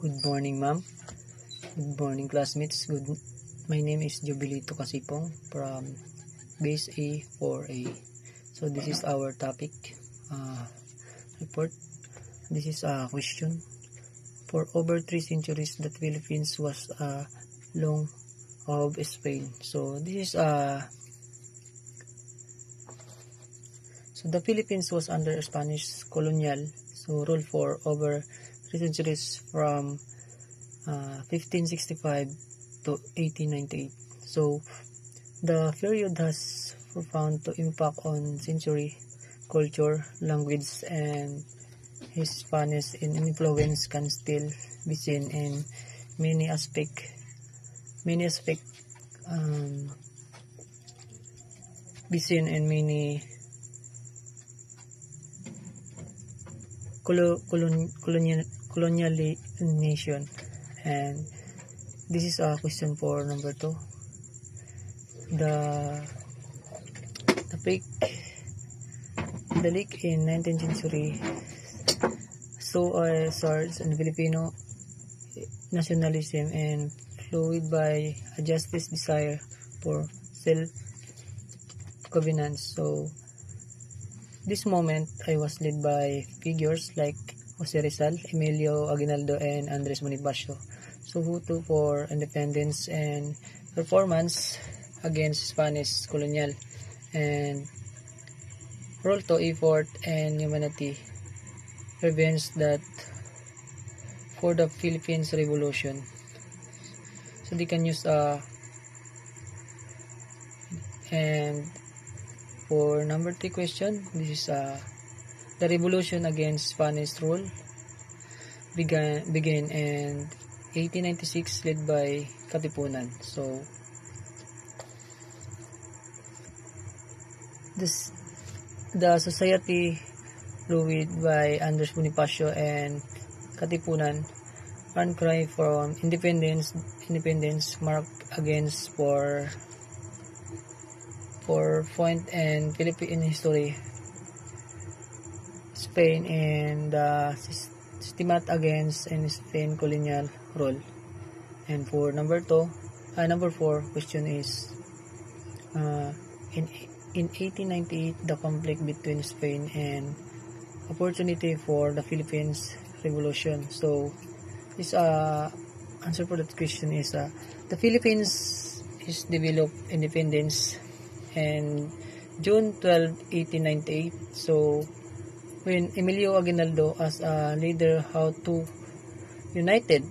Good morning, ma'am. Good morning, classmates. My name is Jubilito Kasipong from Base A 4A. So this is our topic report. This is a question. For over 3 centuries, the Philippines was long of Spain. So this is the Philippines was under Spanish colonial rule for over 3 centuries from 1565 to 1898. So the period has profound impact on century culture, language, and Spanish influence can still be seen in many aspect be seen in many colonial nation. And this is a question for number 2. The lake in 19th century saw a surge in Filipino nationalism and fueled by a justice desire for self-governance. So this moment I was led by figures like Jose Rizal, Emilio Aguinaldo, and Andres Bonifacio. So who took for independence and performance against Spanish colonial and role to effort and humanity revenge that for the Philippines Revolution. So they can use and for number 3 question, this is the revolution against Spanish rule began in 1896 led by Katipunan. So the society ruled by Andres Bonifacio and Katipunan ran cry from independence marked against for point and Philippine history, Spain, and systematic against Spain colonial rule. And for number 4 question is in 1898 the conflict between Spain and opportunity for the Philippines Revolution. So this answer for that question is the Philippines is developed independence and June 12, 1898. So when Emilio Aguinaldo as a leader how to united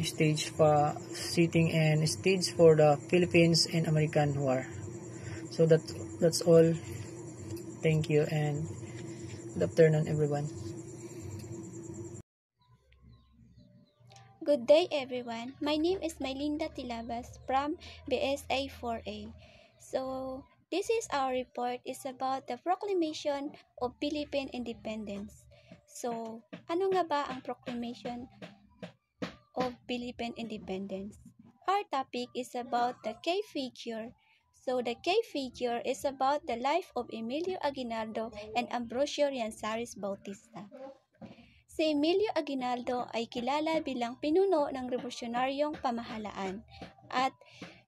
stage for sitting and stage for the Philippines and American War. So that's all. Thank you and good afternoon, everyone. Good day, everyone. My name is Mylinda Tilabas from BSA 4A. So, this is our report is about the proclamation of Philippine independence. So, ano nga ba ang proclamation of Philippine independence? Our topic is about the key figure. So, the key figure is about the life of Emilio Aguinaldo and Ambrosio Rianzares Bautista. Si Emilio Aguinaldo ay kilala bilang pinuno ng revolusyonaryong pamahalaan at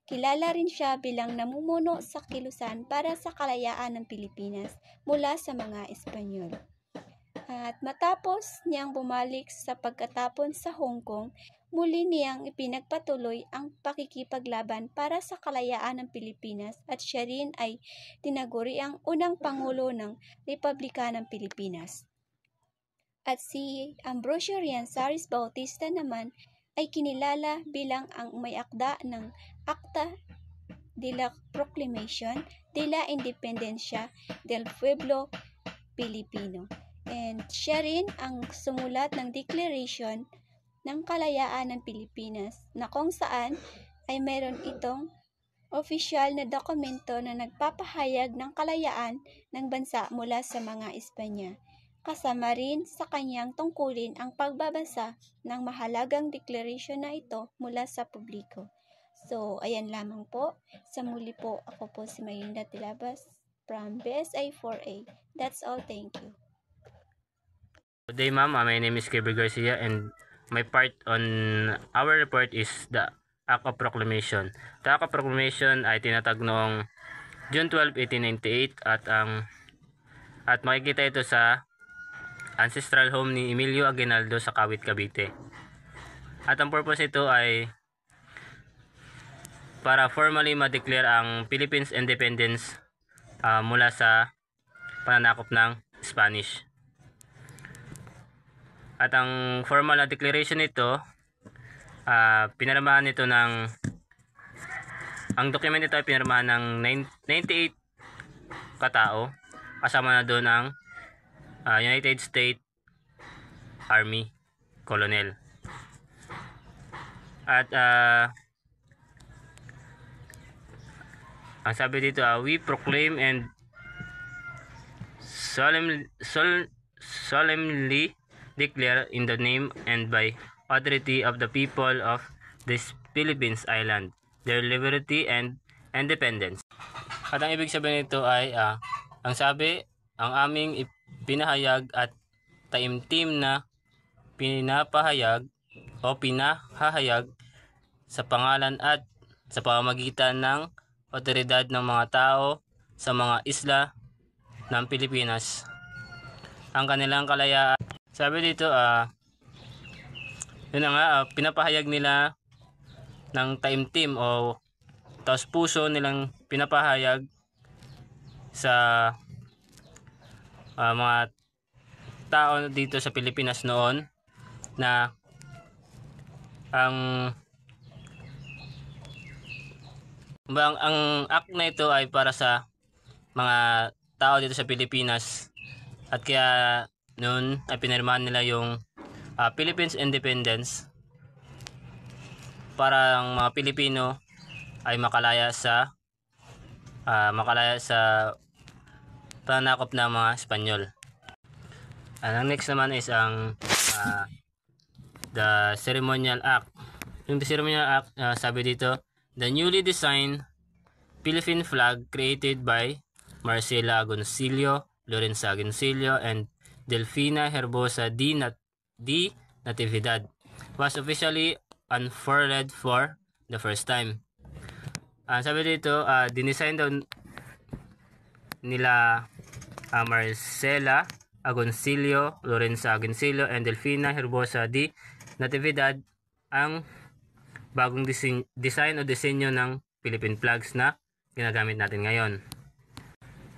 kilala rin siya bilang namumuno sa kilusan para sa kalayaan ng Pilipinas mula sa mga Espanyol. At matapos niyang bumalik sa pagkatapon sa Hong Kong, muli niyang ipinagpatuloy ang pakikipaglaban para sa kalayaan ng Pilipinas at siya rin ay tinaguri ang unang Pangulo ng Republika ng Pilipinas. At si Ambrosio Rianzares Bautista naman ay kinilala bilang ang may akda ng Acta de la Proclamation de la Independencia del Pueblo Filipino. And siya rin ang sumulat ng Declaration ng Kalayaan ng Pilipinas na kung saan ay meron itong opisyal na dokumento na nagpapahayag ng kalayaan ng bansa mula sa mga Espanya. Kasama rin sa kanyang tungkulin ang pagbabasa ng mahalagang declaration na ito mula sa publiko. So, ayan lamang po. Sa muli po, ako po si Mylinda Tilabas from BSA 4A. That's all. Thank you. Good day, ma'am. My name is Gabriel Garcia, and my part on our report is the Act of Proclamation. The Act of Proclamation ay tinatag noong June 12, 1898 at makikita ito sa ancestral home ni Emilio Aguinaldo sa Kawit, Cavite. At ang purpose ito ay para formally ma-declare ang Philippines independence mula sa pananakop ng Spanish. At ang formal na declaration nito, pinirmahan nito ang document nito ay pinirmahan ng 98 katao, kasama na doon ang United States Army Colonel. At ang sabi dito, we proclaim and solemnly declare in the name and by authority of the people of this Philippines Island, their liberty and independence. At ang ibig sabihin nito ay, ang sabi, ang aming pinahayag at taimtim na pinapahayag o pinahahayag sa pangalan at sa pamamagitan ng otoridad ng mga tao sa mga isla ng Pilipinas, ang kanilang kalayaan. Sabi dito, yun na nga, pinapahayag nila ng taimtim o taos puso nilang pinapahayag sa mga tao dito sa Pilipinas noon na ang act na ito ay para sa mga tao dito sa Pilipinas, at kaya noon ay pinirmahan nila yung Philippines Independence para ang mga Pilipino ay makalaya sa pananakop ng mga Espanyol. Ang next naman is ang the Ceremonial Act. Yung Ceremonial Act, sabi dito, the newly designed Philippine flag created by Marcela Agoncillo, Lorenza Agoncillo, and Delfina Herbosa di Natividad was officially unfurled for the first time. Sabi dito, dinisign daw nila Marcela Agoncillo, Lorenza Agoncillo, and Delfina Herbosa di Natividad ang bagong design o disenyo ng Philippine flags na ginagamit natin ngayon.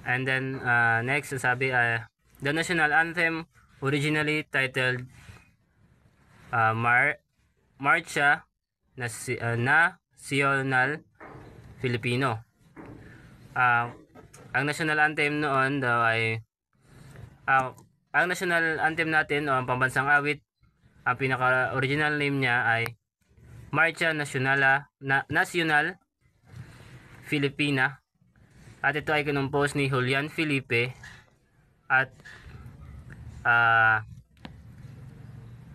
And then next, sabi, the national anthem, originally titled Marcha Nacional Filipino. Ang national anthem noon daw ay ang national anthem natin o ang pambansang awit, ang pinaka-original name niya ay Marcha Nacional Filipina, at ito ay kinumpos ni Julian Felipe at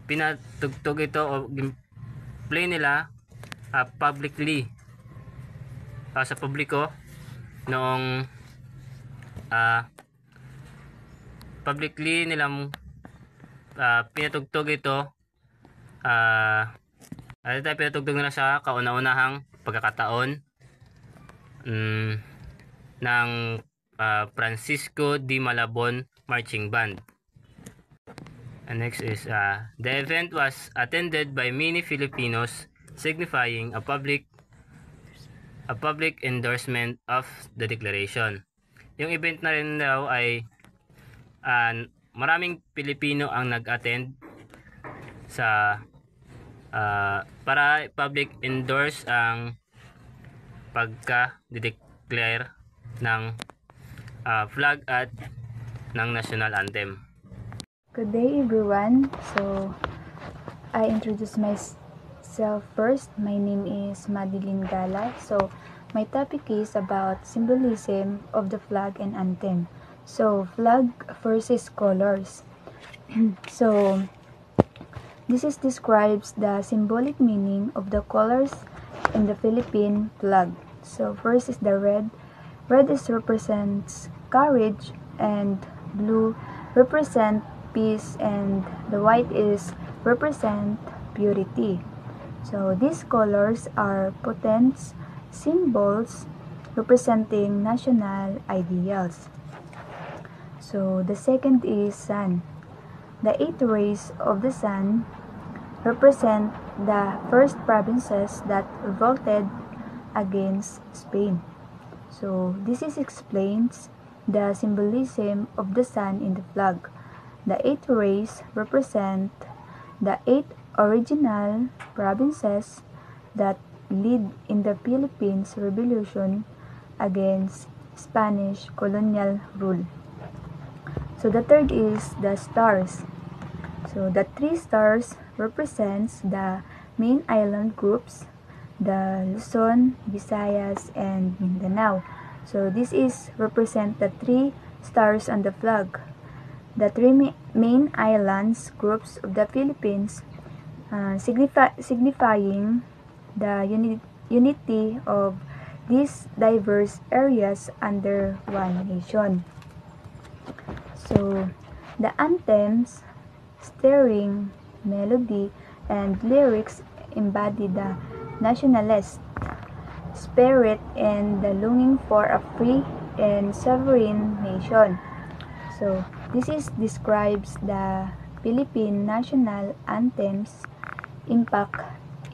pinatugtog ito o play nila publicly sa publiko noong publicly nilang pinatugtog ito at ito ay pinatugtog nila sa kauna-unahang pagkakataon ng Francisco Di Malabon Marching Band. And next is the event was attended by many Filipinos, signifying a public endorsement of the declaration. Yung event na rin daw ay maraming Pilipino ang nag-attend sa para public endorse ang pagka-declare ng flag at ng national anthem. Good day everyone. So I introduce myself first. My name is Madeline Gala. So my topic is about symbolism of the flag and anthem. So flag versus colors. So this describes the symbolic meaning of the colors in the Philippine flag. So first is the red. Red represents courage, and blue represent peace, and the white represent purity. So these colors are potent symbols representing national ideals. So the second is sun. The 8 rays of the sun represent the first provinces that revolted against Spain. So this explains the symbolism of the sun in the flag. The 8 rays represent the 8 original provinces that lead in the Philippines Revolution against Spanish colonial rule. So the third is the stars. So the 3 stars represents the main island groups, the Luzon, Visayas, and Mindanao. So this is represent the 3 stars on the flag. The three main islands groups of the Philippines, signifying the unity of these diverse areas under one nation. So the anthems, stirring melody, and lyrics embody the nationalist spirit and the longing for a free and sovereign nation. So this describes the Philippine national anthems impact.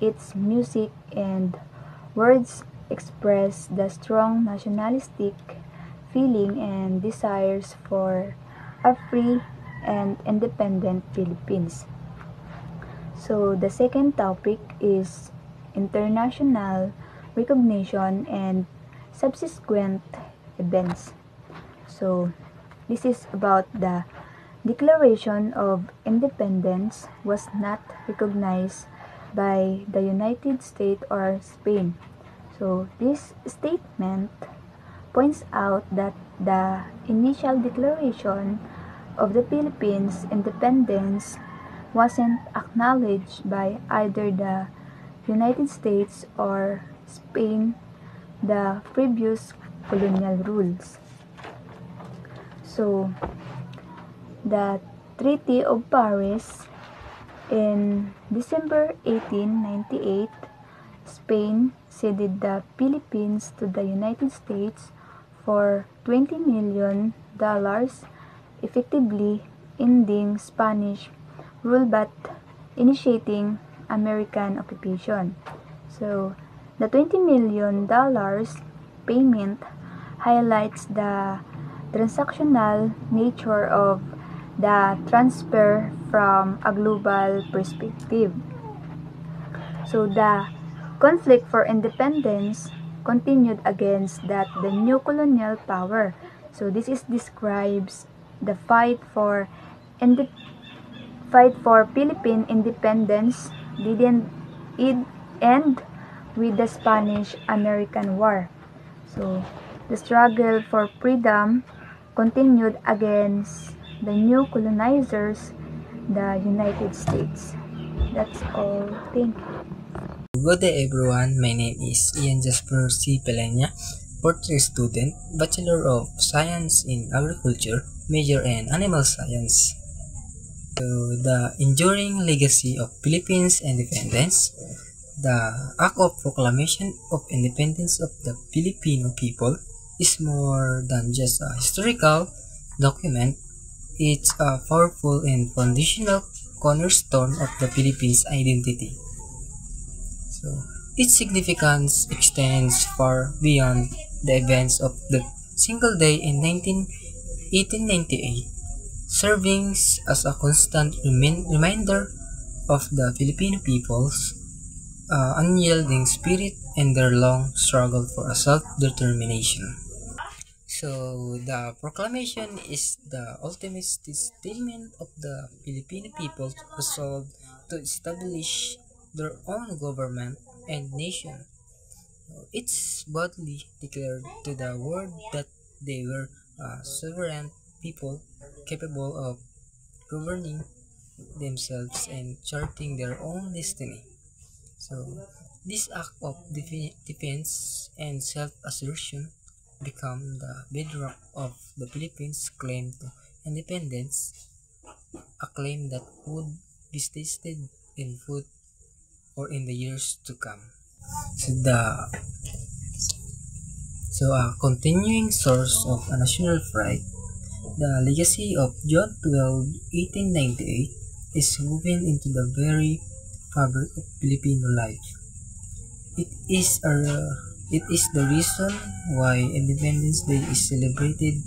Its music and words express the strong nationalistic feeling and desires for a free and independent Philippines. So the second topic is international recognition and subsequent events. So this is about the Declaration of Independence was not recognized by the United States or Spain. So this statement points out that the initial declaration of the Philippines independence wasn't acknowledged by either the United States or Spain, the previous colonial rules. So the Treaty of Paris in December 1898, Spain ceded the Philippines to the United States for $20 million, effectively ending Spanish rule but initiating American occupation. So the $20 million payment highlights the transactional nature of the transfer from a global perspective. So the conflict for independence continued against the new colonial power. So this describes the fight for Philippine independence didn't end with the Spanish-American War. So the struggle for freedom continued against the new colonizers, the United States. That's all. Thank you. Good day everyone, my name is Ian Jasper C. Pelenya, fourth year student, Bachelor of Science in Agriculture, major in Animal Science. So, the enduring legacy of Philippines independence, the Act of Proclamation of Independence of the Filipino people is more than just a historical document. It's a powerful and foundational cornerstone of the Philippines' identity. So, its significance extends far beyond the events of the single day in 1898, serving as a constant reminder of the Filipino people's unyielding spirit and their long struggle for a self-determination. So, the proclamation is the ultimate statement of the Filipino people's resolve to establish their own government and nation. It's boldly declared to the world that they were a sovereign people capable of governing themselves and charting their own destiny. So, this act of defense and self-assertion become the bedrock of the Philippines' claim to independence, a claim that would be tested in or in the years to come. So a continuing source of a national pride, the legacy of John 12, 1898 is woven into the very fabric of Filipino life. It is the reason why Independence Day is celebrated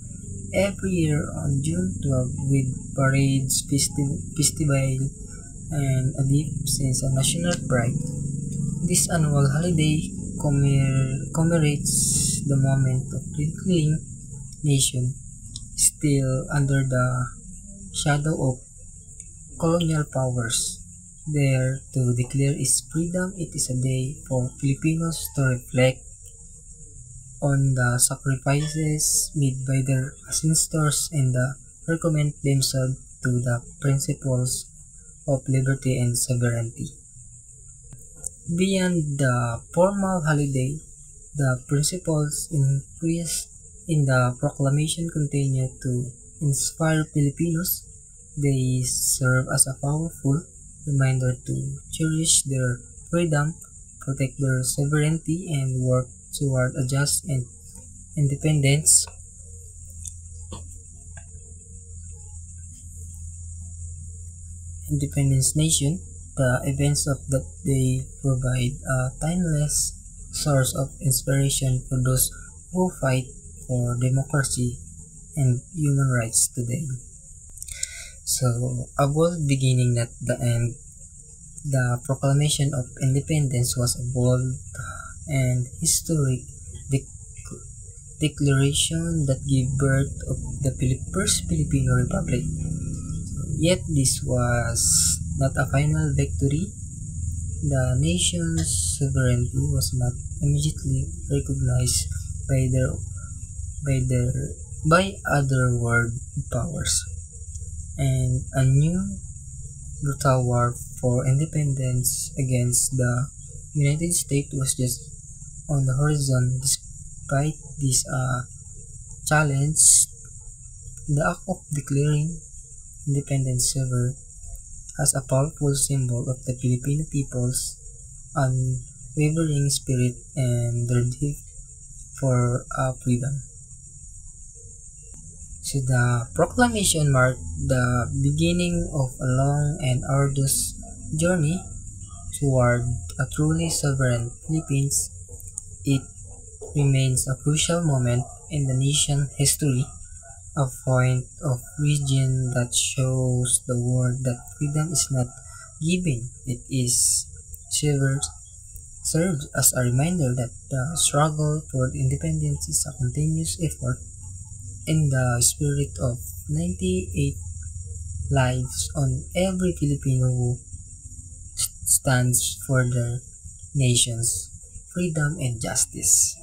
every year on June 12 with parades, festival, and a deep sense of national pride. This annual holiday commemorates the moment of reclaiming nation still under the shadow of colonial powers. There to declare its freedom, it is a day for Filipinos to reflect on the sacrifices made by their ancestors and recommend themselves to the principles of liberty and sovereignty. Beyond the formal holiday, the principles increased in the proclamation continue to inspire Filipinos. They serve as a powerful reminder to cherish their freedom, protect their sovereignty, and work toward a just and independence nation. The events of that day provide a timeless source of inspiration for those who fight for democracy and human rights today. So, a bold beginning at the end. The Proclamation of Independence was a bold and historic declaration that gave birth of the first Filipino Republic. Yet this was not a final victory. The nation's sovereignty was not immediately recognized by other world powers, and a new brutal war for independence against the United States was just on the horizon. Despite this challenge, the act of declaring independence served as a powerful symbol of the Filipino people's unwavering spirit and their deep for freedom. So the proclamation marked the beginning of a long and arduous journey toward a truly sovereign Philippines. It remains a crucial moment in the nation's history, a point of origin that shows the world that freedom is not given, it is serves as a reminder that the struggle for independence is a continuous effort in the spirit of 98 lives on every Filipino who stands for their nation's freedom and justice.